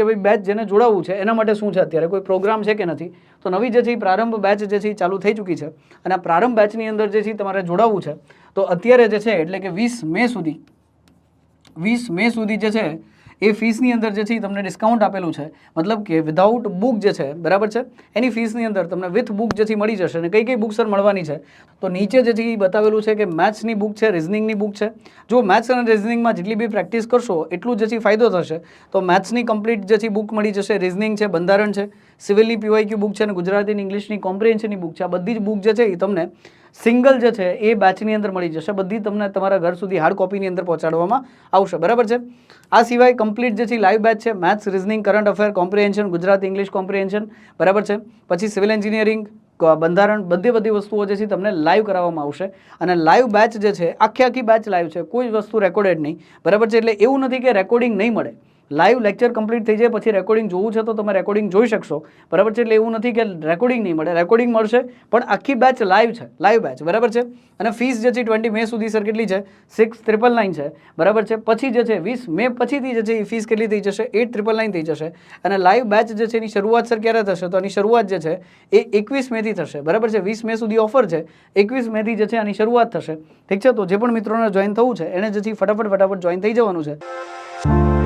કે ભાઈ બેચ જેને જોડાવવું છે એના માટે શું છે, અત્યારે કોઈ પ્રોગ્રામ છે કે નથી. તો નવી જે છે પ્રારંભ બેચ જે છે ચાલુ થઈ ચૂકી છે અને આ પ્રારંભ બેચની અંદર જે છે તમારે જોડાવવું છે. તો અત્યારે જે છે એટલે કે 20 મે સુધી જે છે એ ફીસની અંદર જે છે તમને ડિસ્કાઉન્ટ આપેલું છે, મતલબ કે વિધાઉટ બુક જે છે, બરાબર છે, એની ફીસની અંદર તમને વિથ બુક જે છે મળી જશે. અને કઈ બુક સર મળવાની છે, તો નીચે જે છે એ બતાવેલું છે કે મેથ્સની બુક છે, રિઝનિંગની બુક છે. જો મેથ્સ અને રિઝનિંગમાં જેટલી બી પ્રેક્ટિસ કરશો એટલું જે છે ફાયદો થશે. તો મેથ્સની કમ્પ્લીટ જે છે બુક મળી જશે, રિઝનિંગ છે, બંધારણ છે, સિવિલની PYQ બુક છે અને ગુજરાતી અને ઇંગ્લિશની કોમ્પ્રિહેન્શનની બુક છે. આ બધી જ બુક જે છે એ તમને સિંગલ જે છે એ બેચની અંદર મળી જશે. બધી તમને તમારા ઘર સુધી હાર્ડ કોપીની અંદર પહોંચાડવામાં આવશે, બરાબર છે. આ સિવાય કમ્પ્લીટ જે છે લાઈવ બેચ છે, maths, reasoning, current affair, comprehension, Gujarati English comprehension, બરાબર છે. પછી સિવિલ એન્જિનિયરિંગ, બંધારણ, બધી વસ્તુઓ જે છે તમને લાઈવ કરાવવામાં આવશે. અને લાઈવ બેચ જે છે આખી બેચ લાઈવ છે, કોઈ વસ્તુ રેકોર્ડેડ નહીં, બરાબર છે. એટલે એવું નથી કે રેકોર્ડિંગ નહીં મળે. લાઈવ લેક્ચર કમ્પ્લીટ થઈ જાય પછી રેકોર્ડિંગ જોવું છે તો તમે રેકોર્ડિંગ જોઈ શકશો, બરાબર છે. એટલે એવું નથી કે રેકોર્ડિંગ નહીં મળે, રેકોર્ડિંગ મળશે, પણ આખી બેચ લાઈવ છે, લાઈવ બેચ, બરાબર છે. અને ફીસ જે છે 20 મે સુધી સર કેટલી છે, 6,999 છે, બરાબર છે. પછી જે છે 20 મે પછીથી જે છે એ ફીસ કેટલી થઈ જશે, 8,999 થઈ જશે. અને લાઈવ બેચ જે છે એની શરૂઆત સર ક્યારે થશે, તો આની શરૂઆત જે છે એ 21 મેથી થશે, બરાબર છે. 20 મે સુધી ઓફર છે, 21 મેથી જે છે આની શરૂઆત થશે, ઠીક છે. તો જે પણ મિત્રોને જોઈન થવું છે એને જે છે ફટાફટ જોઈન થઈ જવાનું છે.